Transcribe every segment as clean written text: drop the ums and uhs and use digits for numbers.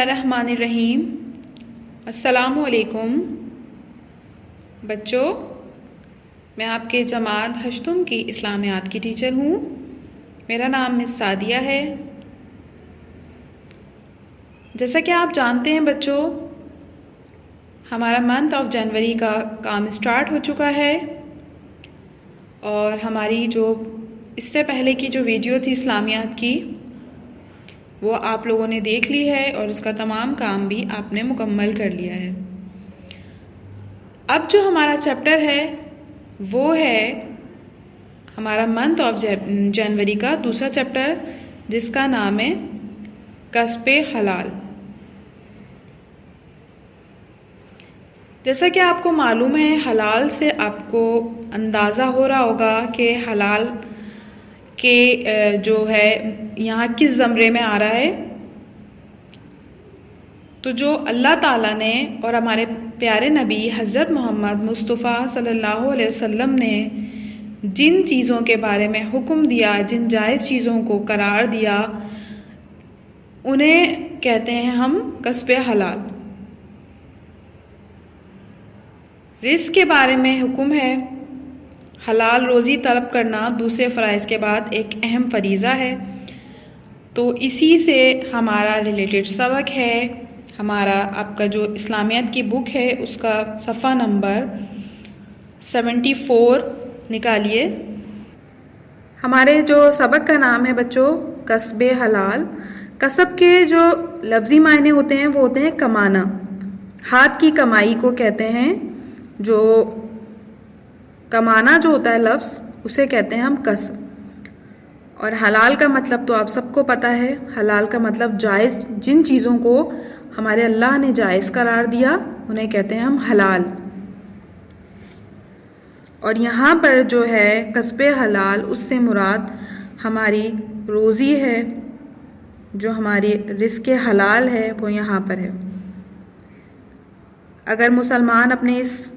बिस्मिल्लाहिर्रहमानिर्रहीम। अस्सलामुअलैकुम बच्चों, मैं आपके जमात हश्तुम की इस्लामियात की टीचर हूँ। मेरा नाम मिस सादिया है। जैसा कि आप जानते हैं बच्चों, हमारा मंथ ऑफ जनवरी का काम स्टार्ट हो चुका है और हमारी जो इससे पहले की जो वीडियो थी इस्लामियात की, वो आप लोगों ने देख ली है और उसका तमाम काम भी आपने मुकम्मल कर लिया है। अब जो हमारा चैप्टर है वो है हमारा मंथ ऑफ जनवरी का दूसरा चैप्टर, जिसका नाम है कस्बे हलाल। जैसा कि आपको मालूम है, हलाल से आपको अंदाज़ा हो रहा होगा कि हलाल के जो है यहाँ किस ज़मरे में आ रहा है। तो जो अल्लाह ताला ने और हमारे प्यारे नबी हज़रत मोहम्मद मुस्तफ़ा सल्लल्लाहु अलैहि वसल्लम ने जिन चीज़ों के बारे में हुक्म दिया, जिन जायज़ चीज़ों को करार दिया, उन्हें कहते हैं हम कस्बे हलाल। रिज़्क़ के बारे में हुक्म है। हलाल रोज़ी तलब करना दूसरे फ़राइज़ के बाद एक अहम फरीज़ा है। तो इसी से हमारा रिलेटेड सबक है। हमारा आपका जो इस्लामियत की बुक है उसका सफ़ा नंबर 74 निकालिए। हमारे जो सबक का नाम है बच्चों कस्बे हलाल। कसब के जो लफ्ज़ी मायने होते हैं वो होते हैं कमाना, हाथ की कमाई को कहते हैं। जो कमाना जो होता है लफ्ज़, उसे कहते हैं हम कसब। और हलाल का मतलब तो आप सबको पता है। हलाल का मतलब जायज़, जिन चीज़ों को हमारे अल्लाह ने जायज़ करार दिया उन्हें कहते हैं हम हलाल। और यहाँ पर जो है कस्बे हलाल, उससे मुराद हमारी रोज़ी है, जो हमारी रिज़्क़ हलाल है वो यहाँ पर है। अगर मुसलमान अपने इस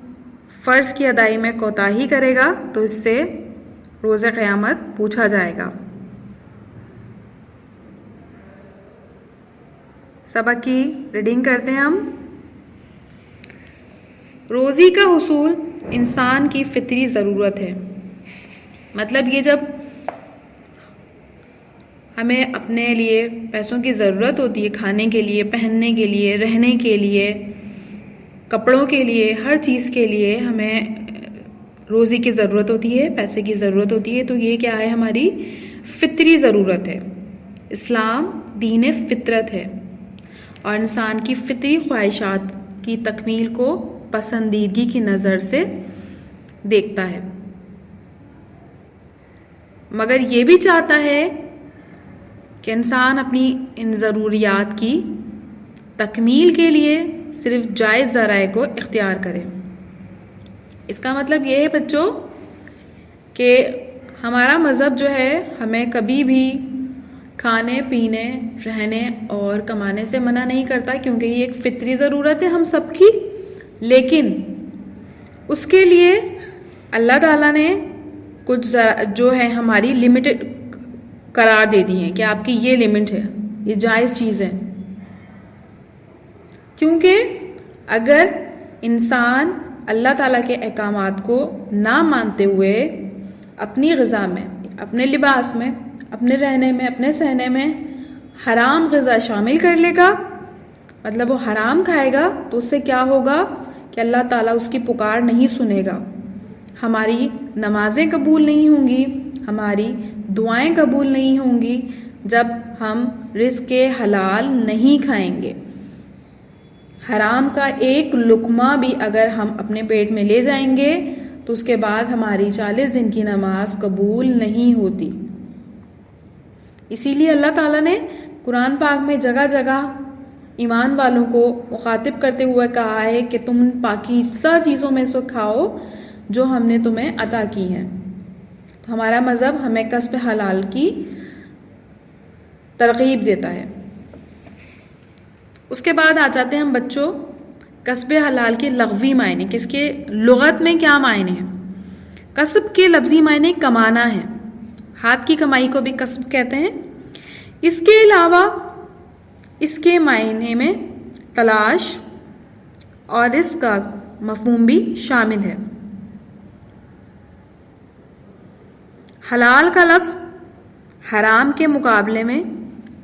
फ़र्ज़ की अदाई में कोताही करेगा तो इससे रोज़े क़यामत पूछा जाएगा। सबक की रीडिंग करते हैं हम। रोज़ी का हुसूल इंसान की फितरी ज़रूरत है। मतलब ये जब हमें अपने लिए पैसों की ज़रूरत होती है, खाने के लिए, पहनने के लिए, रहने के लिए, कपड़ों के लिए, हर चीज़ के लिए हमें रोज़ी की ज़रूरत होती है, पैसे की ज़रूरत होती है। तो ये क्या है, हमारी फितरी ज़रूरत है। इस्लाम दीन फितरत है और इंसान की फितरी ख्वाहिशात की तकमील को पसंदीदगी की नज़र से देखता है, मगर ये भी चाहता है कि इंसान अपनी इन ज़रूरियात की तकमील के लिए सिर्फ जायज़ ज़राए को इख्तियार करे। इसका मतलब ये है बच्चों कि हमारा मज़हब जो है हमें कभी भी खाने, पीने, रहने और कमाने से मना नहीं करता, क्योंकि ये एक फितरी ज़रूरत है हम सबकी। लेकिन उसके लिए अल्लाह ताला ने कुछ जो है हमारी लिमिटेड करार दे दी है कि आपकी ये लिमिट है, ये जायज़ चीज़ है। क्योंकि अगर इंसान अल्लाह ताला के अहकामात को ना मानते हुए अपनी ग़िज़ा में, अपने लिबास में, अपने रहने में, अपने सहने में हराम ग़िज़ा शामिल कर लेगा, मतलब वो हराम खाएगा, तो उससे क्या होगा कि अल्लाह ताला उसकी पुकार नहीं सुनेगा। हमारी नमाज़ें कबूल नहीं होंगी, हमारी दुआएं कबूल नहीं होंगी जब हम रिज़्क़ हलाल नहीं खाएंगे। हराम का एक लुक़मा भी अगर हम अपने पेट में ले जाएंगे तो उसके बाद हमारी 40 दिन की नमाज कबूल नहीं होती। इसीलिए अल्लाह ताला ने कुरान पाक में जगह जगह ईमान वालों को मुखातिब करते हुए कहा है कि तुम पाकीज़ा चीज़ों में से खाओ जो हमने तुम्हें अता की हैं। तो हमारा मज़हब हमें कस्ब हलाल की तरग़ीब देता है। उसके बाद आ जाते हैं हम बच्चों कस्बे हलाल के लग़वी मायने, किसके लुग़त में क्या मायने हैं। कसब के लफ्ज़ी मायने कमाना है, हाथ की कमाई को भी कसब कहते हैं। इसके अलावा इसके मायने में तलाश और इसका मफहूम भी शामिल है। हलाल का लफ्ज़ हराम के मुकाबले में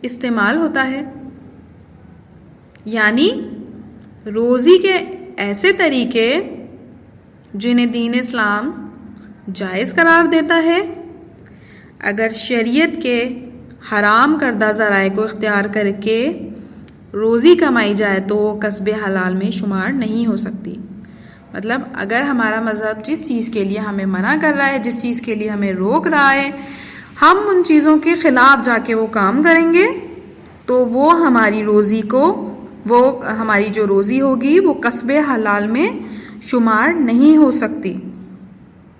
इस्तेमाल होता है, यानी रोज़ी के ऐसे तरीके जिन्हें दीन इस्लाम जायज़ करार देता है। अगर शरीयत के हराम करदा ज़राए को इख्तियार करके रोज़ी कमाई जाए तो वो कस्बे हलाल में शुमार नहीं हो सकती। मतलब अगर हमारा मज़हब जिस चीज़ के लिए हमें मना कर रहा है, जिस चीज़ के लिए हमें रोक रहा है, हम उन चीज़ों के ख़िलाफ़ जाके वो काम करेंगे तो वो हमारी रोज़ी को, वो हमारी जो रोज़ी होगी वो कस्बे हलाल में शुमार नहीं हो सकती।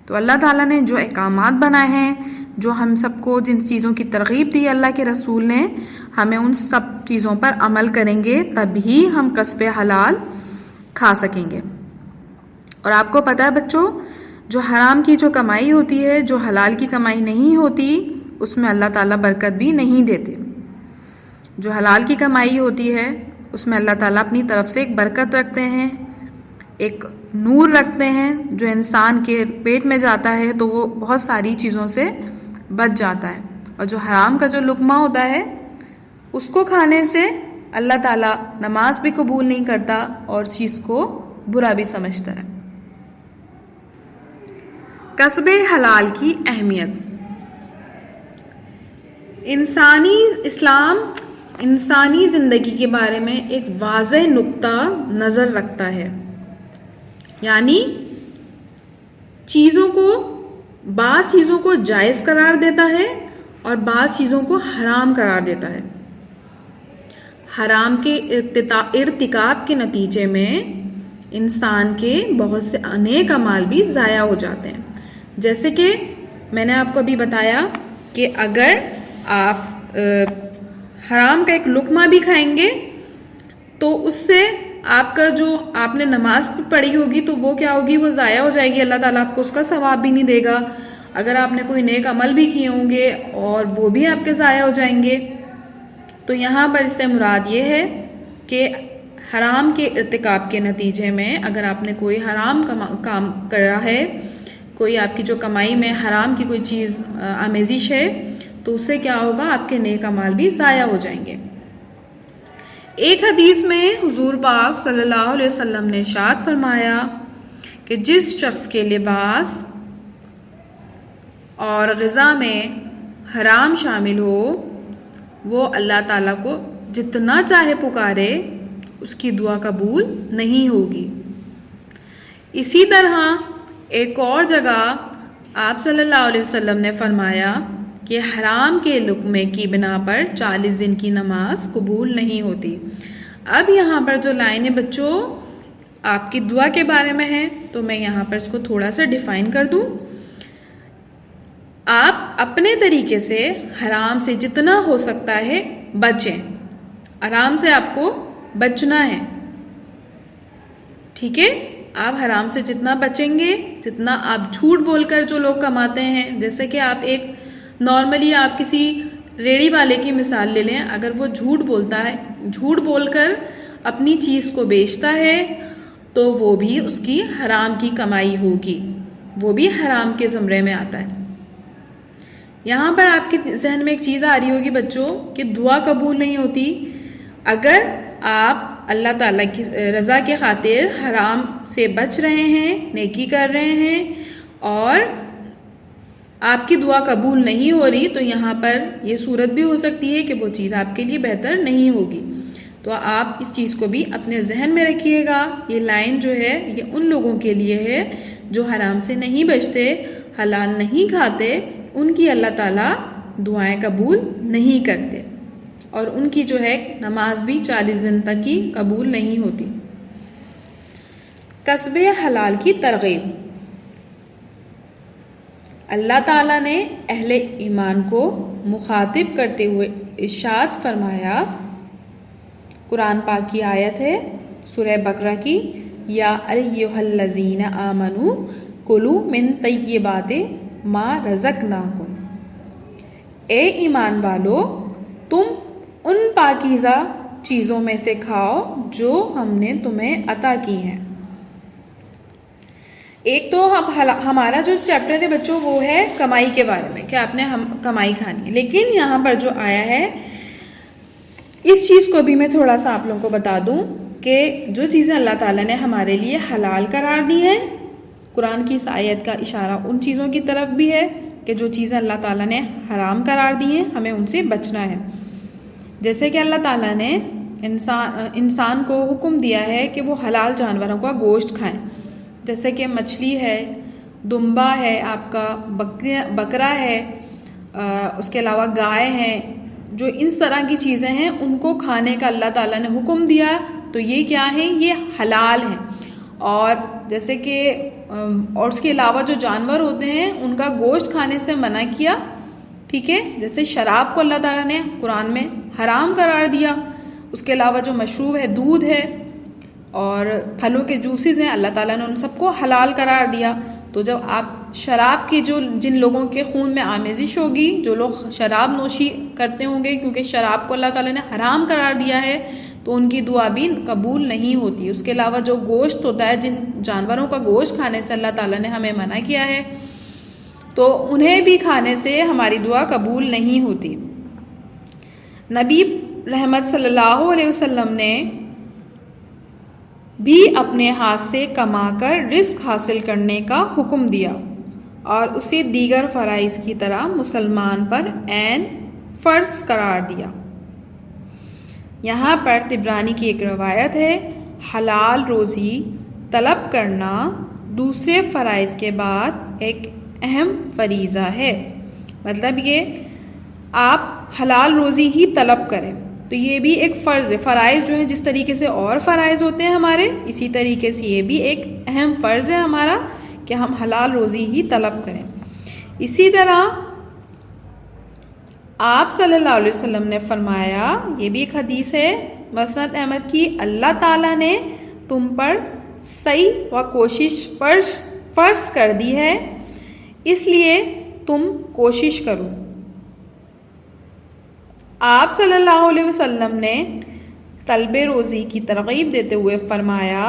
तो अल्लाह ताला ने जो अहकामात बनाए हैं, जो हम सबको जिन चीज़ों की तरगीब दी अल्लाह के रसूल ने, हमें उन सब चीज़ों पर अमल करेंगे तभी हम कस्बे हलाल खा सकेंगे। और आपको पता है बच्चों, जो हराम की जो कमाई होती है, जो हलाल की कमाई नहीं होती, उसमें अल्लाह ताला बरकत भी नहीं देते। जो हलाल की कमाई होती है उसमें अल्लाह ताला अपनी तरफ से एक बरकत रखते हैं, एक नूर रखते हैं, जो इंसान के पेट में जाता है तो वो बहुत सारी चीज़ों से बच जाता है। और जो हराम का जो लुक़मा होता है उसको खाने से अल्लाह ताला नमाज भी कबूल नहीं करता और चीज़ को बुरा भी समझता है। कस्बे हलाल की अहमियत। इस्लाम इंसानी ज़िंदगी के बारे में एक वाज़ेह नुक्ता नज़र रखता है, यानी बाज़ चीज़ों को जायज़ करार देता है और बाज़ चीज़ों को हराम करार देता है। हराम के इर्तिकाब के नतीजे में इंसान के बहुत से अनेक अमाल भी ज़ाया हो जाते हैं। जैसे कि मैंने आपको अभी बताया कि अगर आप हराम का एक लुक़मा भी खाएंगे तो उससे आपका जो आपने नमाज पढ़ी होगी तो वो क्या होगी, वो ज़ाया हो जाएगी, अल्लाह ताला आपको उसका सवाब भी नहीं देगा। अगर आपने कोई नेक अमल भी किए होंगे और वो भी आपके ज़ाया हो जाएंगे। तो यहाँ पर इससे मुराद ये है कि हराम के इर्तिकाब के नतीजे में अगर आपने कोई हराम काम करा है, कोई आपकी जो कमाई में हराम की कोई चीज़ आमेज़िश है, तो उससे क्या होगा, आपके नेक अमाल भी ज़ाया हो जाएंगे। एक हदीस में हुजूर पाक सल्लल्लाहु अलैहि वसल्लम ने इरशाद फरमाया कि जिस शख्स के लिबास और ग़िज़ा में हराम शामिल हो वो अल्लाह ताला को जितना चाहे पुकारे उसकी दुआ कबूल नहीं होगी। इसी तरह एक और जगह आप सल्लल्लाहु अलैहि वसल्लम ने फरमाया कि हराम के लुक़मे की बिना पर 40 दिन की नमाज कबूल नहीं होती। अब यहाँ पर जो लाइनें बच्चों आपकी दुआ के बारे में है, तो मैं यहाँ पर इसको थोड़ा सा डिफ़ाइन कर दूँ। आप अपने तरीके से हराम से जितना हो सकता है बचें, हराम से आपको बचना है, ठीक है। आप हराम से जितना बचेंगे, जितना आप झूठ बोलकर जो लोग कमाते हैं, जैसे कि आप एक नॉर्मली आप किसी रेड़ी वाले की मिसाल ले लें, अगर वो झूठ बोलता है, झूठ बोलकर अपनी चीज़ को बेचता है तो वो भी उसकी हराम की कमाई होगी, वो भी हराम के ज़ुमरे में आता है। यहाँ पर आपके जहन में एक चीज़ आ रही होगी बच्चों कि दुआ कबूल नहीं होती। अगर आप अल्लाह ताला की रज़ा के खातिर हराम से बच रहे हैं, नेकी कर रहे हैं और आपकी दुआ कबूल नहीं हो रही, तो यहाँ पर ये सूरत भी हो सकती है कि वो चीज़ आपके लिए बेहतर नहीं होगी। तो आप इस चीज़ को भी अपने जहन में रखिएगा। ये लाइन जो है ये उन लोगों के लिए है जो हराम से नहीं बचते, हलाल नहीं खाते, उनकी अल्लाह ताला दुआएं कबूल नहीं करते और उनकी जो है नमाज भी 40 दिन तक की कबूल नहीं होती। कस्बे हलाल की तरगीब। अल्लाह ताला ने अहले ईमान को मुखातिब करते हुए इरशाद फरमाया, कुरान पाक की आयत है सूरह बकरा की, या अय्युहल्लज़ीना आमनू कुलू मिन तय्यिबाति मा रज़क़नाकुम। ए ईमान वालो, तुम उन पाकीज़ा चीज़ों में से खाओ जो हमने तुम्हें अता की हैं। एक तो हमारा जो चैप्टर है बच्चों वो है कमाई के बारे में कि आपने हम कमाई खानी है, लेकिन यहाँ पर जो आया है इस चीज़ को भी मैं थोड़ा सा आप लोगों को बता दूँ कि जो चीज़ें अल्लाह ताला ने हमारे लिए हलाल करार दी हैं, कुरान की इस आयत का इशारा उन चीज़ों की तरफ भी है कि जो चीज़ें अल्लाह ताला ने हराम करार दी हैं हमें उनसे बचना है। जैसे कि अल्लाह ताला ने इंसान को हुक्म दिया है कि वो हलाल जानवरों का गोश्त खाएं, जैसे कि मछली है, दुम्बा है, आपका बकरा है, उसके अलावा गाय है, जो इस तरह की चीज़ें हैं उनको खाने का अल्लाह ताला ने हुक्म दिया। तो ये क्या है, ये हलाल है। और जैसे कि और उसके अलावा जो जानवर होते हैं उनका गोश्त खाने से मना किया, ठीक है। जैसे शराब को अल्लाह ताला ने कुरान में हराम करार दिया। उसके अलावा जो मशरूब है, दूध है और फलों के जूसेस हैं, अल्लाह ताला ने उन सबको हलाल करार दिया। तो जब आप शराब की जिन लोगों के खून में आमेजिश होगी, जो लोग शराब नोशी करते होंगे क्योंकि शराब को अल्लाह ताला ने हराम करार दिया है, तो उनकी दुआ भी कबूल नहीं होती। उसके अलावा जो गोश्त होता है, जिन जानवरों का गोश्त खाने से अल्लाह ताला ने हमें मना किया है, तो उन्हें भी खाने से हमारी दुआ कबूल नहीं होती। नबी रहमत सल्लल्लाहु अलैहि वसल्लम ने भी अपने हाथ से कमाकर रिस्क हासिल करने का हुक्म दिया और उसे दीगर फ़राइज़ की तरह मुसलमान पर ऐन फ़र्ज करार दिया। यहाँ पर तिब्रानी की एक रवायत है, हलाल रोज़ी तलब करना दूसरे फ़राइज़ के बाद एक अहम फरीज़ा है। मतलब ये आप हलाल रोज़ी ही तलब करें, तो ये भी एक फ़र्ज़ है। फ़राइज़ जो है जिस तरीके से और फ़राइज़ होते हैं हमारे, इसी तरीके से ये भी एक अहम फ़र्ज़ है हमारा कि हम हलाल रोज़ी ही तलब करें। इसी तरह आप सल्लल्लाहु अलैहि वसल्लम ने फरमाया, ये भी एक हदीस है मसनद अहमद की, अल्लाह ताला ने तुम पर सही व कोशिश फ़र्ज़ कर दी है, इसलिए तुम कोशिश करो। आप सल्लल्लाहु अलैहि वसल्लम ने तलबे रोज़ी की तरग़ीब देते हुए फरमाया,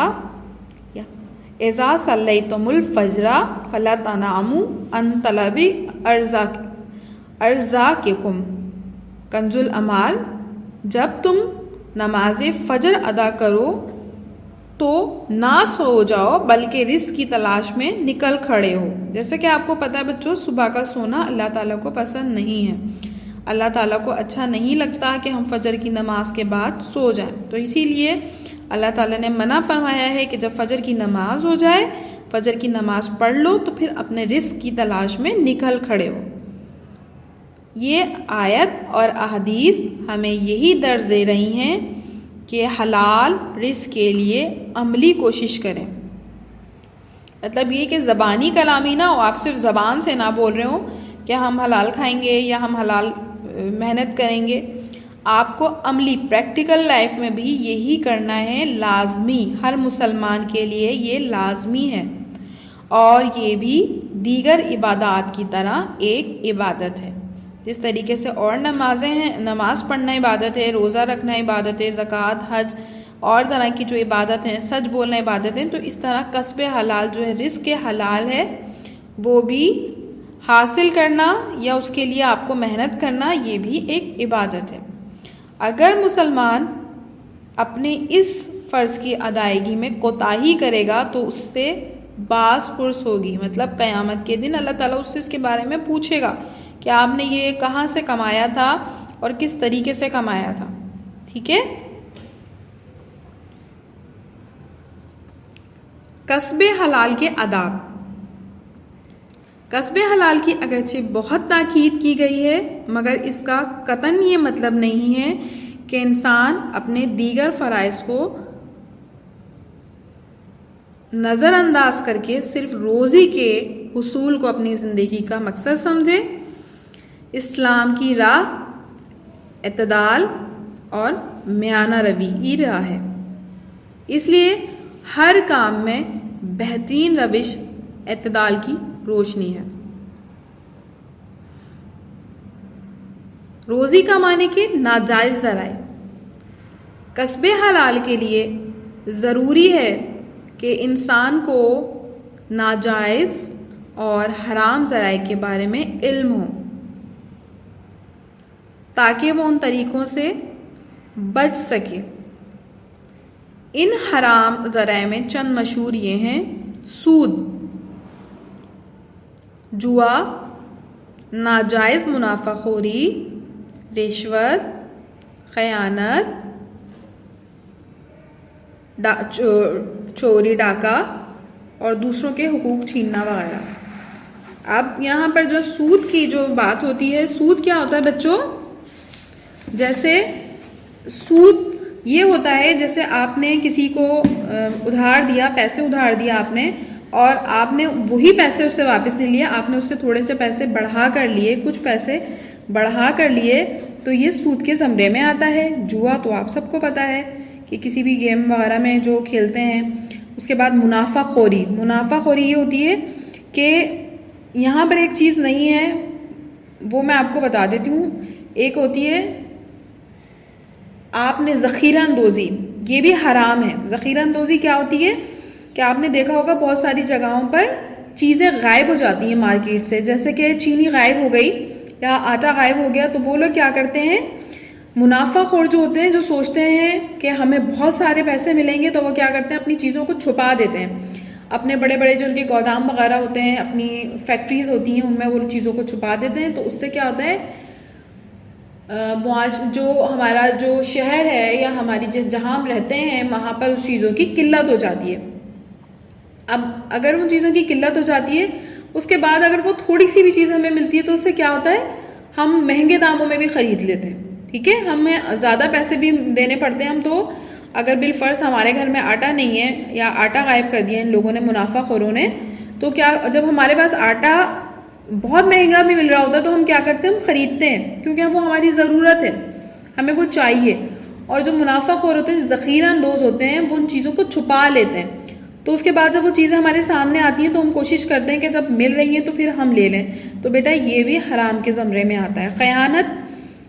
इज़ा सल्लैतुमुल फ़ज्रा फ़ला तनामू अन तलबी अर्ज़ाकिकुम। कंजुल अमाल, जब तुम नमाज फ़जर अदा करो तो ना सो जाओ बल्कि रिज़्क़ की तलाश में निकल खड़े हो। जैसे कि आपको पता है बच्चों, सुबह का सोना अल्लाह ताला को पसंद नहीं है। अल्लाह ताला को अच्छा नहीं लगता कि हम फ़जर की नमाज के बाद सो जाएं। तो इसीलिए अल्लाह ताला ने मना फरमाया है कि जब फ़जर की नमाज हो जाए, फ़जर की नमाज पढ़ लो तो फिर अपने रिज़्क़ की तलाश में निकल खड़े हो। ये आयत और अहदीस हमें यही दर्ज दे रही हैं कि हलाल रिज़्क़ के लिए अमली कोशिश करें। मतलब ये कि ज़बानी कलामी ना हो, आप सिर्फ ज़बान से ना बोल रहे हो कि हम हलाल खाएंगे या हम हलाल मेहनत करेंगे। आपको अमली प्रैक्टिकल लाइफ में भी यही करना है, लाजमी, हर मुसलमान के लिए ये लाजमी है। और ये भी दीगर इबादत की तरह एक इबादत है। जिस तरीके से और नमाजें हैं, नमाज पढ़ना इबादत है, रोज़ा रखना इबादत है, ज़कात, हज और तरह की जो इबादत हैं, सच बोलना इबादत है, तो इस तरह कस्बे हलाल जो है, रिज़्क़ हलाल है, वो भी हासिल करना या उसके लिए आपको मेहनत करना, ये भी एक इबादत है। अगर मुसलमान अपने इस फ़र्ज़ की अदायगी में कोताही करेगा तो उससे बास पुरस होगी। मतलब क़यामत के दिन अल्लाह ताला उससे इसके बारे में पूछेगा कि आपने ये कहाँ से कमाया था और किस तरीके से कमाया था। ठीक है। कस्बे हलाल के आदाब। कस्बे हलाल की अगरचे बहुत ताकीद की गई है, मगर इसका कतन ये मतलब नहीं है कि इंसान अपने दीगर फ़राइज़ को नज़रअंदाज करके सिर्फ रोज़ी के हुसूल को अपनी ज़िंदगी का मकसद समझे। इस्लाम की राह इत्तदाल और मियाना रवी की राह है, इसलिए हर काम में बेहतरीन रविश इत्तदाल की रोशनी है। रोज़ी कमाने के नाजायज़ ज़राए। कस्बे हलाल के लिए ज़रूरी है कि इंसान को नाजायज़ और हराम ज़राए के बारे में इल्म हो, ताकि वो उन तरीक़ों से बच सके। इन हराम ज़राए में चंद मशहूर ये हैं: सूद, जुआ, नाजायज़ मुनाफाखोरी, रिश्वत, ख़यानत, चोरी डाका और दूसरों के हुकूक छीनना वगैरह। अब यहाँ पर जो सूद की जो बात होती है, सूद क्या होता है बच्चों? जैसे सूद ये होता है, जैसे आपने किसी को उधार दिया, पैसे उधार दिया आपने, और आपने वही पैसे उससे वापस नहीं लिए, आपने उससे थोड़े से पैसे बढ़ा कर लिए, कुछ पैसे बढ़ा कर लिए, तो ये सूद के ज़मरे में आता है। जुआ तो आप सबको पता है कि किसी भी गेम वगैरह में जो खेलते हैं। उसके बाद मुनाफाखोरी, मुनाफाखोरी ये होती है कि यहाँ पर एक चीज़ नहीं है, वो मैं आपको बता देती हूँ। एक होती है आपने ज़ख़ीरा अंदोज़ी, ये भी हराम है। ज़ख़ीरा अंदोज़ी क्या होती है कि आपने देखा होगा बहुत सारी जगहों पर चीज़ें गायब हो जाती हैं मार्केट से, जैसे कि चीनी गायब हो गई या आटा गायब हो गया, तो वो लोग क्या करते हैं, मुनाफाखोर जो होते हैं, जो सोचते हैं कि हमें बहुत सारे पैसे मिलेंगे, तो वो क्या करते हैं, अपनी चीज़ों को छुपा देते हैं। अपने बड़े बड़े जो उनके गोदाम वगैरह होते हैं, अपनी फैक्ट्रीज होती हैं, उनमें वो चीज़ों को छुपा देते हैं। तो उससे क्या होता है, जो हमारा जो शहर है या हमारी जहाँ हम रहते हैं, वहाँ पर उस चीज़ों की किल्लत हो जाती है। अब अगर उन चीज़ों की किल्लत हो जाती है, उसके बाद अगर वो थोड़ी सी भी चीज़ हमें मिलती है, तो उससे क्या होता है, हम महंगे दामों में भी ख़रीद लेते हैं। ठीक है, हमें ज़्यादा पैसे भी देने पड़ते हैं। हम तो अगर बिलफर्ज हमारे घर में आटा नहीं है या आटा गायब कर दिया इन लोगों ने, मुनाफाखोरों ने, तो क्या, जब हमारे पास आटा बहुत महंगा भी मिल रहा होता है, तो हम क्या करते हैं, हम ख़रीदते हैं, क्योंकि वो हमारी ज़रूरत है, हमें वो चाहिए। और जो मुनाफाखोर होते हैं, ज़ख़ीरा अंदोज़ होते हैं, वो उन चीज़ों को छुपा लेते हैं। तो उसके बाद जब वो चीज़ें हमारे सामने आती हैं, तो हम कोशिश करते हैं कि जब मिल रही हैं तो फिर हम ले लें। तो बेटा ये भी हराम के ज़मरे में आता है। ख़यानत,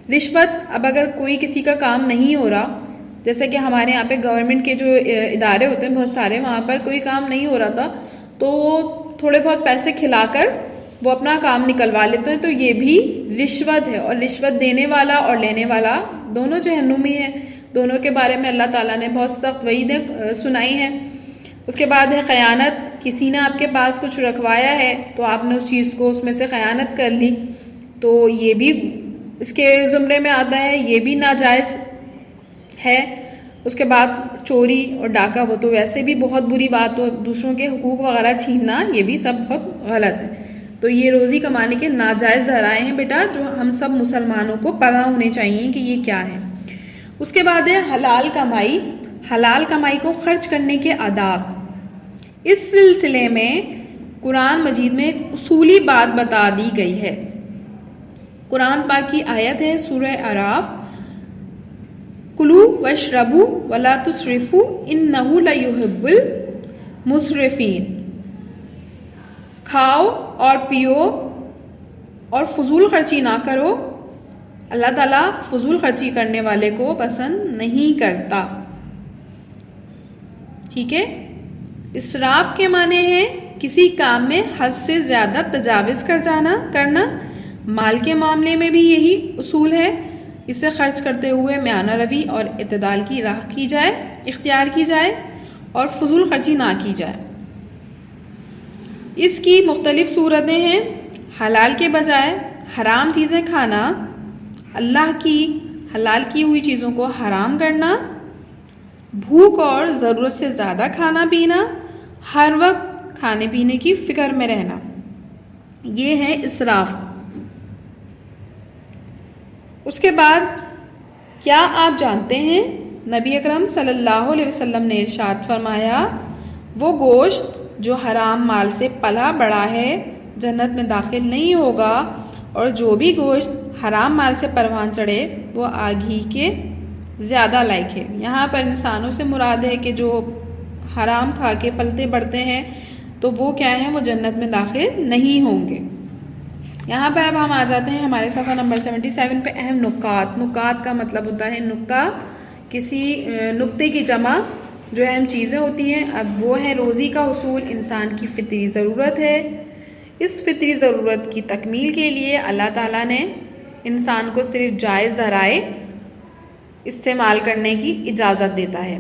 रिश्वत, अब अगर कोई किसी का काम नहीं हो रहा, जैसे कि हमारे यहाँ पे गवर्नमेंट के जो इदारे होते हैं बहुत सारे, वहाँ पर कोई काम नहीं हो रहा था, तो वो थोड़े बहुत पैसे खिलाकर वो अपना काम निकलवा लेते हैं, तो ये भी रिश्वत है। और रिश्वत देने वाला और लेने वाला दोनों जहन्नुमी है। दोनों के बारे में अल्लाह ताला ने बहुत सख्त वईदें सुनाई हैं। उसके बाद है ख़यानत, किसी ने आपके पास कुछ रखवाया है, तो आपने उस चीज़ को, उसमें से ख़यानत कर ली, तो ये भी इसके ज़ुमरे में आता है, ये भी नाजायज़ है। उसके बाद चोरी और डाका, वो तो वैसे भी बहुत बुरी बात हो, दूसरों के हुकूक वगैरह छीनना, ये भी सब बहुत गलत है। तो ये रोज़ी कमाने के नाजायज़ ज़राए हैं बेटा, जो हम सब मुसलमानों को पता होने चाहिए कि ये क्या है। उसके बाद है हलाल कमाई, हलाल कमाई को खर्च करने के आदाब। इस सिलसिले में कुरान मजीद में एक उसूली बात बता दी गई है। कुरान पाक की आयत है सूरह अराफ, कुलू वशरबू वला तुसरिफू इन्नहु लयुहिब्बुल मुसरिफीन। खाओ और पियो और फजूल खर्ची ना करो, अल्लाह ताला फजूल खर्ची करने वाले को पसंद नहीं करता। ठीक है, इसराफ के माने हैं किसी काम में हद से ज़्यादा तजाविज़ करना। माल के मामले में भी यही उसूल है, इसे खर्च करते हुए म्याना रवी और इत्तेदाल की राह की जाए, इख्तियार की जाए और फजूल खर्ची ना की जाए। इसकी मुख्तलिफ सूरतें हैं। हलाल के बजाय हराम चीज़ें खाना, अल्लाह की हलाल की हुई चीज़ों को हराम करना, भूख और ज़रूरत से ज़्यादा खाना पीना, हर वक्त खाने पीने की फ़िक्र में रहना, ये है इसराफ। उसके बाद क्या आप जानते हैं, नबी अकरम सल्लल्लाहु अलैहि वसल्लम ने इरशाद फरमाया, वो गोश्त जो हराम माल से पला बड़ा है जन्नत में दाखिल नहीं होगा, और जो भी गोश्त हराम माल से परवान चढ़े वो आग ही के ज़्यादा लायक है। यहाँ पर इंसानों से मुराद है कि जो हराम खा के पलते बढ़ते हैं, तो वो क्या है, वो जन्नत में दाखिल नहीं होंगे। यहाँ पर अब हम आ जाते हैं हमारे सफ़ा नंबर 77 पे। अहम नुकात, नुकात का मतलब होता है नुक्ता, किसी नुक्ते की जमा जो अहम चीज़ें होती हैं। अब वो है रोज़ी का हुसूल इंसान की फ़ितरी ज़रूरत है। इस फ़ितरी ज़रूरत की तकमील के लिए अल्लाह ताला ने इंसान को सिर्फ जायज़ ज़राए इस्तेमाल करने की इजाज़त देता है।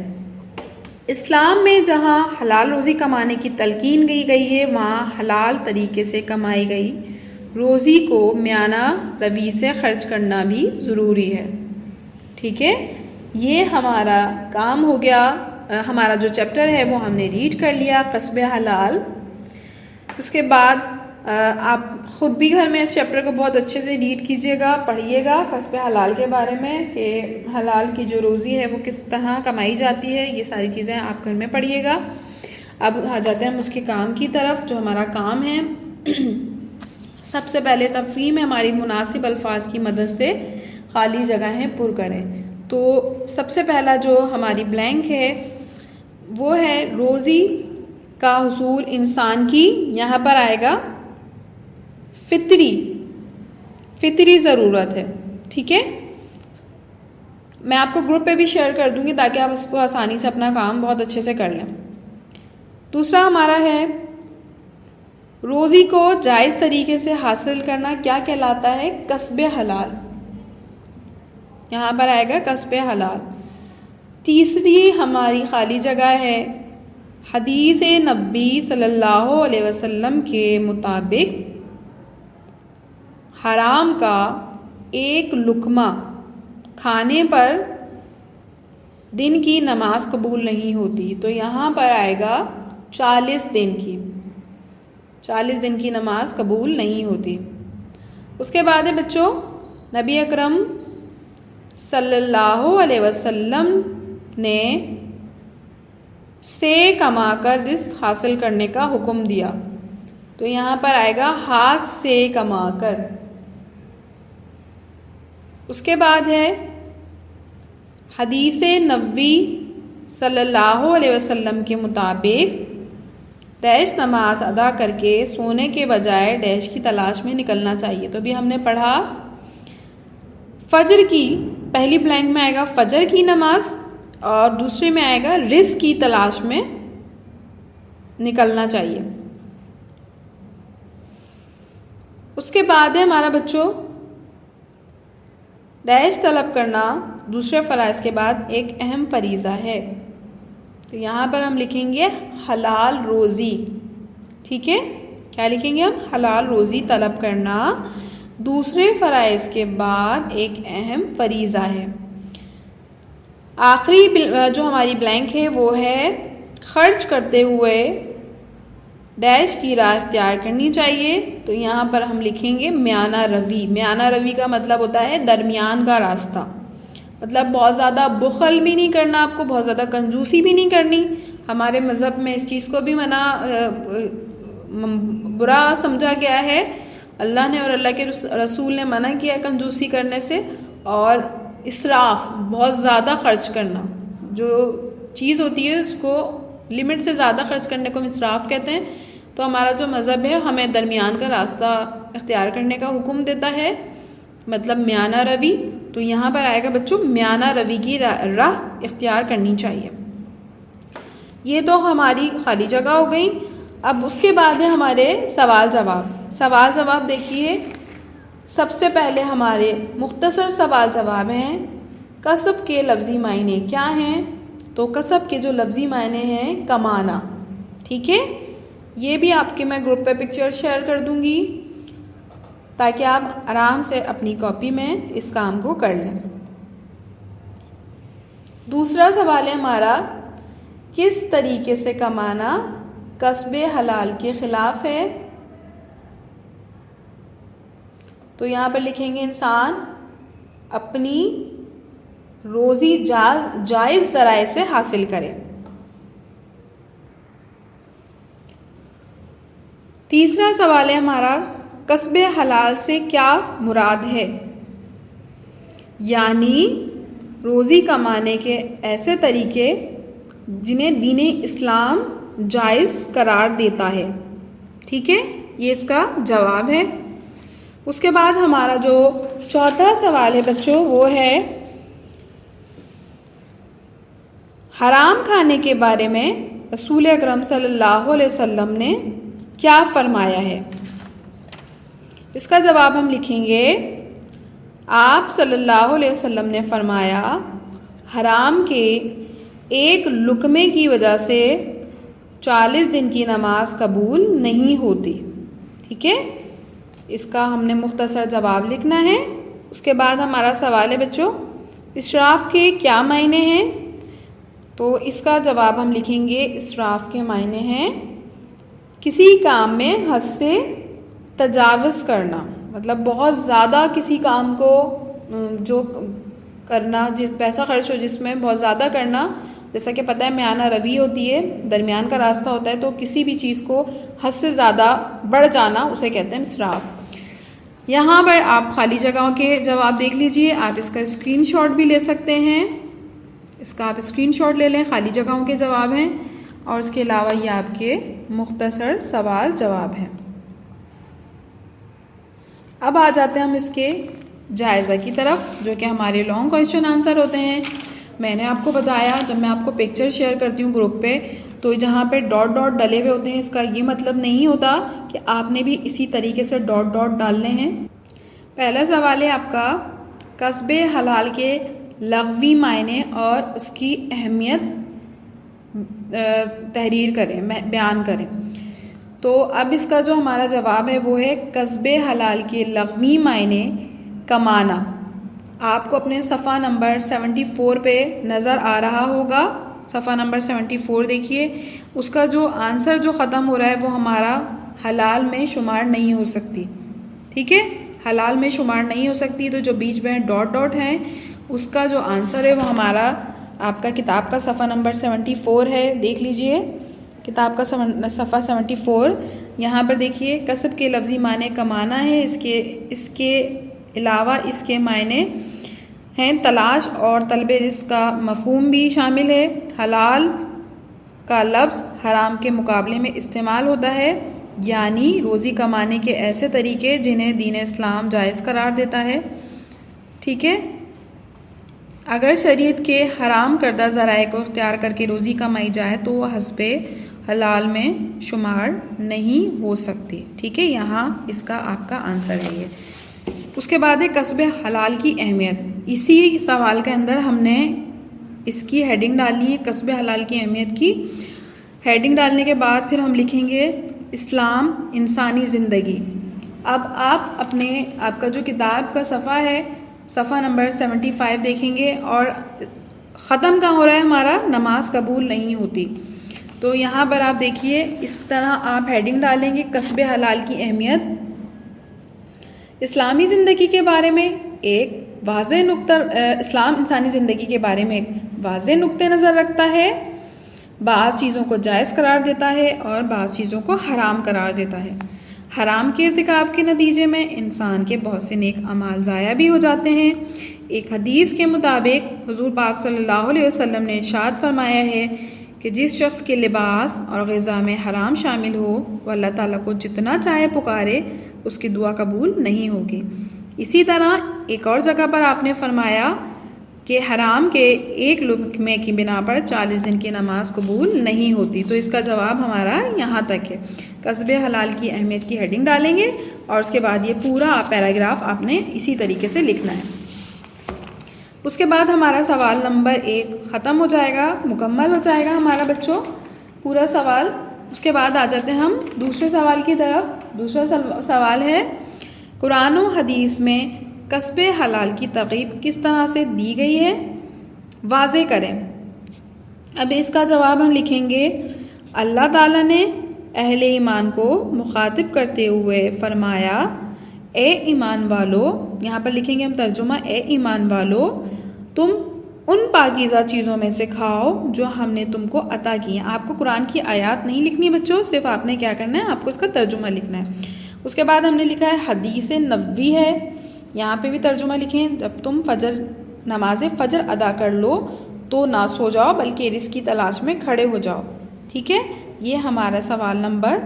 इस्लाम में जहाँ हलाल रोज़ी कमाने की तलकीन की गई है, वहाँ हलाल तरीके से कमाई गई रोज़ी को म्याना रवी से खर्च करना भी ज़रूरी है। ठीक है, ये हमारा काम हो गया। हमारा जो चैप्टर है वो हमने रीड कर लिया, कस्बे हलाल। उसके बाद आप ख़ुद भी घर में इस चैप्टर को बहुत अच्छे से रीड कीजिएगा, पढ़िएगा कस्बे हलाल के बारे में कि हलाल की जो रोज़ी है वो किस तरह कमाई जाती है। ये सारी चीज़ें आप घर में पढ़िएगा। अब आ जाते हैं हम उसके काम की तरफ। जो हमारा काम है सबसे पहले तफहीम में हमारी मुनासिब अल्फाज की मदद से खाली जगहें पुर करें। तो सबसे पहला जो हमारी ब्लैंक है वो है रोज़ी का हुसूल इंसान की, यहाँ पर आएगा फितरी ज़रूरत है। ठीक है, मैं आपको ग्रुप पे भी शेयर कर दूंगी ताकि आप उसको आसानी से अपना काम बहुत अच्छे से कर लें। दूसरा हमारा है रोज़ी को जायज़ तरीके से हासिल करना क्या कहलाता है? कस्बे हलाल। यहाँ पर आएगा कस्बे हलाल। तीसरी हमारी खाली जगह है हदीस नबी सल्लल्लाहु अलैहि वसल्लम के मुताबिक हराम का एक लुकमा खाने पर दिन की नमाज कबूल नहीं होती। तो यहाँ पर आएगा 40 दिन की नमाज कबूल नहीं होती। उसके बाद है बच्चों नबी अकरम सल्लल्लाहु अलैहि वसल्लम ने से कमाकर रिज़्क़ हासिल करने का हुक्म दिया। तो यहाँ पर आएगा हाथ से कमाकर। उसके बाद है हदीस नबी सल्लल्लाहु अलैहि वसल्लम के मुताबिक डैश नमाज अदा करके सोने के बजाय डैश की तलाश में निकलना चाहिए। तो अभी हमने पढ़ा फजर की, पहली ब्लैंक में आएगा फजर की नमाज और दूसरे में आएगा रिज़्क़ की तलाश में निकलना चाहिए। उसके बाद है हमारा बच्चों डैश तलब करना दूसरे फ़राइज़ के बाद एक अहम फरीज़ा है। तो यहाँ पर हम लिखेंगे हलाल रोज़ी। ठीक है, क्या लिखेंगे हम? हलाल रोज़ी तलब करना दूसरे फ़राइज़ के बाद एक अहम फरीज़ा है। आखिरी जो हमारी ब्लैंक है वो है खर्च करते हुए डैश की राह इख्तियार करनी चाहिए। तो यहाँ पर हम लिखेंगे म्याना रवी। म्याना रवी का मतलब होता है दरमियान का रास्ता। मतलब बहुत ज़्यादा बुखल भी नहीं करना आपको, बहुत ज़्यादा कंजूसी भी नहीं करनी। हमारे मज़हब में इस चीज़ को भी बुरा समझा गया है। अल्लाह ने और अल्लाह के रसूल ने मना किया कंजूसी करने से। और इसराफ, बहुत ज़्यादा खर्च करना, जो चीज़ होती है उसको लिमिट से ज़्यादा खर्च करने को हम इसराफ कहते हैं। तो हमारा जो मज़हब है हमें दरमियान का रास्ता इख्तियार करने का हुक्म देता है, मतलब म्याना रवी। तो यहाँ पर आएगा बच्चों म्याना रवी की राह इख्तियार करनी चाहिए। ये तो हमारी खाली जगह हो गई। अब उसके बाद है हमारे सवाल जवाब। सवाल जवाब देखिए, सबसे पहले हमारे मुख्तसर सवाल जवाब हैं कसब के लफ्ज़ी मायने क्या हैं? तो कसब के जो लफ्ज़ी मायने हैं कमाना। ठीक है, ये भी आपके मैं ग्रुप पे पिक्चर शेयर कर दूंगी ताकि आप आराम से अपनी कॉपी में इस काम को कर लें। दूसरा सवाल है हमारा किस तरीके से कमाना कस्बे हलाल के ख़िलाफ़ है? तो यहाँ पर लिखेंगे इंसान अपनी रोज़ी जायज़ ज़राए से हासिल करे। तीसरा सवाल है हमारा कस्बे हलाल से क्या मुराद है? यानी रोज़ी कमाने के ऐसे तरीके जिन्हें दीन इस्लाम जायज़ करार देता है। ठीक है, ये इसका जवाब है। उसके बाद हमारा जो चौथा सवाल है बच्चों वो है हराम खाने के बारे में रसूल अकरम सल्लल्लाहु अलैहि वसल्लम ने क्या फरमाया है? इसका जवाब हम लिखेंगे, आप सल्लल्लाहु अलैहि वसल्लम ने फरमाया, हराम के एक लुकमे की वजह से 40 दिन की नमाज कबूल नहीं होती। ठीक है, इसका हमने मुख्तसर जवाब लिखना है। उसके बाद हमारा सवाल है बच्चों, इसराफ के क्या मायने हैं? तो इसका जवाब हम लिखेंगे, इसराफ के मायने हैं किसी काम में हद से तजावुज़ करना, मतलब बहुत ज़्यादा किसी काम को जो करना, जिस पैसा खर्च हो जिसमें बहुत ज़्यादा करना, जैसा कि पता है म्याना रवी होती है, दरमियान का रास्ता होता है, तो किसी भी चीज़ को हद से ज़्यादा बढ़ जाना उसे कहते हैं इसराफ। यहाँ पर आप खाली जगहों के जवाब देख लीजिए, आप इसका स्क्रीनशॉट भी ले सकते हैं, इसका आप स्क्रीनशॉट ले लें, खाली जगहों के जवाब हैं, और इसके अलावा ये आपके मुख्तसर सवाल जवाब हैं। अब आ जाते हैं हम इसके जायज़ा की तरफ, जो कि हमारे लॉन्ग क्वेश्चन आंसर होते हैं। मैंने आपको बताया, जब मैं आपको पिक्चर शेयर करती हूँ ग्रुप पे, तो जहाँ पे डॉट डॉट डले हुए होते हैं, इसका ये मतलब नहीं होता कि आपने भी इसी तरीके से डॉट डॉट डालने हैं। पहला सवाल है आपका, कस्बे हलाल के लग़वी मायने और उसकी अहमियत तहरीर करें, बयान करें। तो अब इसका जो हमारा जवाब है वो है, कस्बे हलाल के लग़वी मायने कमाना। आपको अपने सफ़ा नंबर 74 पे नज़र आ रहा होगा, सफ़ा नंबर 74 देखिए, उसका जो आंसर जो ख़त्म हो रहा है वो हमारा हलाल में शुमार नहीं हो सकती। ठीक है, हलाल में शुमार नहीं हो सकती, तो जो बीच में डॉट डॉट हैं उसका जो आंसर है वो हमारा आपका किताब का सफ़ा नंबर 74 है, देख लीजिए किताब का सफ़ा 74। यहाँ पर देखिए, कसब के लफ्ज़ी माने कमाना है, इसके अलावा इसके मायने हैं तलाश और तलब रिज़्क़ का मफ़हूम भी शामिल है। हलाल का लफ्ज़ हराम के मुकाबले में इस्तेमाल होता है, यानी रोज़ी कमाने के ऐसे तरीके जिन्हें दीन इस्लाम जायज़ करार देता है। ठीक है, अगर शरीयत के हराम करदा ज़राए को इख्तियार करके रोज़ी कमाई जाए तो वह हस्बे हलाल में शुमार नहीं हो सकती। ठीक है, यहाँ इसका आपका आंसर है ये। उसके बाद है कस्बे हलाल की अहमियत। इसी सवाल के अंदर हमने इसकी हेडिंग डालनी है, कस्बे हलाल की अहमियत की हेडिंग डालने के बाद फिर हम लिखेंगे इस्लाम इंसानी ज़िंदगी। अब आप आपका जो किताब का सफ़ा है, सफ़ा नंबर 75 देखेंगे, और ख़त्म कहाँ हो रहा है हमारा, नमाज कबूल नहीं होती। तो यहाँ पर आप देखिए, इस तरह आप हेडिंग डालेंगे, कस्बे हलाल की अहमियत, इस्लामी ज़िंदगी के बारे में एक वाज़ेह नुक्ता, इस्लाम इंसानी ज़िंदगी के बारे में एक वाज़ेह नुक्ते नज़र रखता है, बाज़ चीज़ों को जायज़ करार देता है और बाज़ चीज़ों को हराम करार देता है। हराम के इर्तिकाब के नतीजे में इंसान के बहुत से नेक अमाल ज़ाया भी हो जाते हैं। एक हदीस के मुताबिक हुज़ूर पाक सल्लल्लाहु अलैहि वसल्लम ने इरशाद फरमाया है कि जिस शख्स के लिबास और ग़िज़ा में हराम शामिल हो, वह अल्लाह ताला को जितना चाहे पुकारे, उसकी दुआ कबूल नहीं होगी। इसी तरह एक और जगह पर आपने फरमाया कि हराम के एक लुक़मे की बिना पर 40 दिन की नमाज कबूल नहीं होती। तो इसका जवाब हमारा यहाँ तक है। कस्बे हलाल की अहमियत की हेडिंग डालेंगे और उसके बाद ये पूरा पैराग्राफ आपने इसी तरीके से लिखना है। उसके बाद हमारा सवाल नंबर 1 ख़त्म हो जाएगा, मुकम्मल हो जाएगा हमारा बच्चों पूरा सवाल। उसके बाद आ जाते हैं हम दूसरे सवाल की तरफ। दूसरा सवाल है, कुरान और हदीस में कस्बे हलाल की तरगीब किस तरह से दी गई है, वाज़े करें। अब इसका जवाब हम लिखेंगे, अल्लाह ताला ने अहले ईमान को मुखातिब करते हुए फरमाया, ए ईमान वालो, यहाँ पर लिखेंगे हम तर्जुमा, ए ईमान वालो, तुम उन पाकीज़ा चीज़ों में से खाओ जो हमने तुमको अता की हैं। आपको कुरान की आयत नहीं लिखनी बच्चों, सिर्फ आपने क्या करना है, आपको इसका तर्जुमा लिखना है। उसके बाद हमने लिखा है हदीस नबवी है, यहाँ पे भी तर्जुमा लिखें, जब तुम नमाज फ़जर अदा कर लो तो ना सो जाओ बल्कि रिज़्क़ की तलाश में खड़े हो जाओ। ठीक है, ये हमारा सवाल नंबर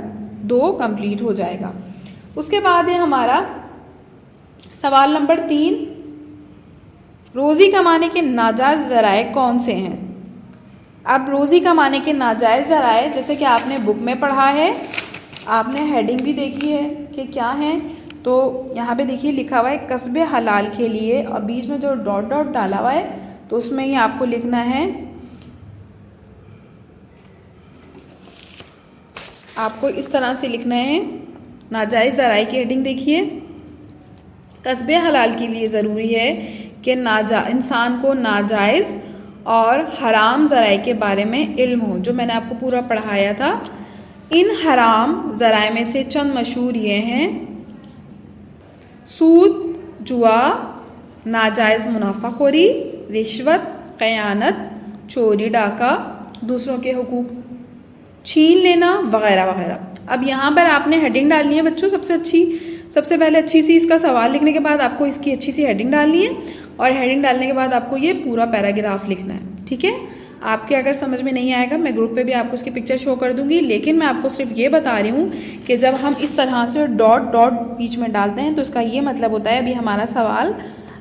2 कंप्लीट हो जाएगा। उसके बाद है हमारा सवाल नंबर 3, रोज़ी कमाने के नाजायज़ ज़राए कौन से हैं। अब रोज़ी कमाने के नाजायज़ ज़राए, जैसे कि आपने बुक में पढ़ा है, आपने हेडिंग भी देखी है कि क्या है। तो यहाँ पे देखिए लिखा हुआ है कस्बे हलाल के लिए, और बीच में जो डॉट डॉट डाला हुआ है तो उसमें ये आपको लिखना है, आपको इस तरह से लिखना है। नाजायज़ ज़राए की हेडिंग देखिए, कस्बे हलाल के लिए ज़रूरी है कि इंसान को नाजायज़ और हराम ज़राए के बारे में इल्म हो, जो मैंने आपको पूरा पढ़ाया था। इन हराम ज़राए में से चंद मशहूर ये हैं: सूद, जुआ, नाजायज़ मुनाफाखोरी, रिश्वत, क़यानत, चोरी डाका, दूसरों के हुकूक छीन लेना वगैरह वगैरह। अब यहाँ पर आपने हेडिंग डालनी है बच्चों, सबसे पहले अच्छी सी इसका सवाल लिखने के बाद आपको इसकी अच्छी सी हेडिंग डालनी है, और हेडिंग डालने के बाद आपको ये पूरा पैराग्राफ लिखना है। ठीक है, आपके अगर समझ में नहीं आएगा मैं ग्रुप पे भी आपको उसकी पिक्चर शो कर दूंगी, लेकिन मैं आपको सिर्फ ये बता रही हूँ कि जब हम इस तरह से डॉट डॉट बीच में डालते हैं तो इसका ये मतलब होता है अभी हमारा सवाल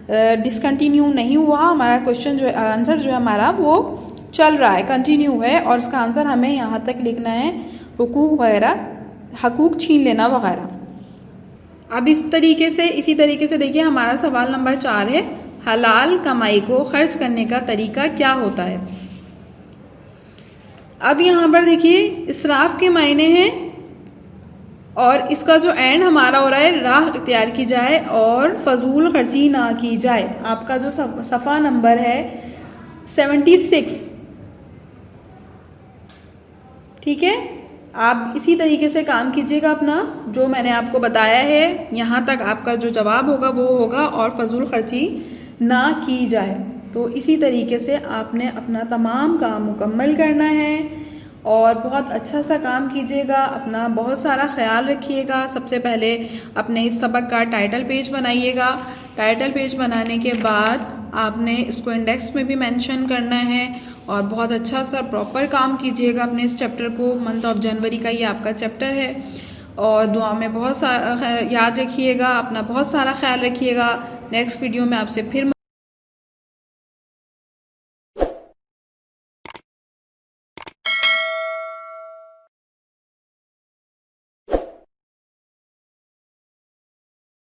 डिसकंटिन्यू नहीं हुआ, हमारा क्वेश्चन जो आंसर जो है हमारा वो चल रहा है, कंटिन्यू है, और उसका आंसर हमें यहाँ तक लिखना है हुकूक वगैरह, हकूक छीन लेना वगैरह। अब इसी तरीके से देखिए हमारा सवाल नंबर 4 है, हलाल कमाई को खर्च करने का तरीका क्या होता है। अब यहाँ पर देखिए इसराफ के मायने हैं, और इसका जो एंड हमारा हो रहा है राह इख्तियार की जाए और फजूल खर्ची ना की जाए। आपका जो सफ़ा नंबर है 76, ठीक है। आप इसी तरीके से काम कीजिएगा अपना, जो मैंने आपको बताया है यहाँ तक आपका जो जवाब होगा वो होगा, और फजूल खर्ची ना की जाए। तो इसी तरीके से आपने अपना तमाम काम मुकम्मल करना है, और बहुत अच्छा सा काम कीजिएगा, अपना बहुत सारा ख्याल रखिएगा। सबसे पहले अपने इस सबक का टाइटल पेज बनाइएगा। टाइटल पेज बनाने के बाद आपने इसको इंडेक्स में भी मेंशन करना है, और बहुत अच्छा सा प्रॉपर काम कीजिएगा अपने इस चैप्टर को। मंथ ऑफ जनवरी का ये आपका चैप्टर है, और दुआ में बहुत सारा याद रखिएगा, अपना बहुत सारा ख्याल रखिएगा। नेक्स्ट वीडियो में आपसे फिर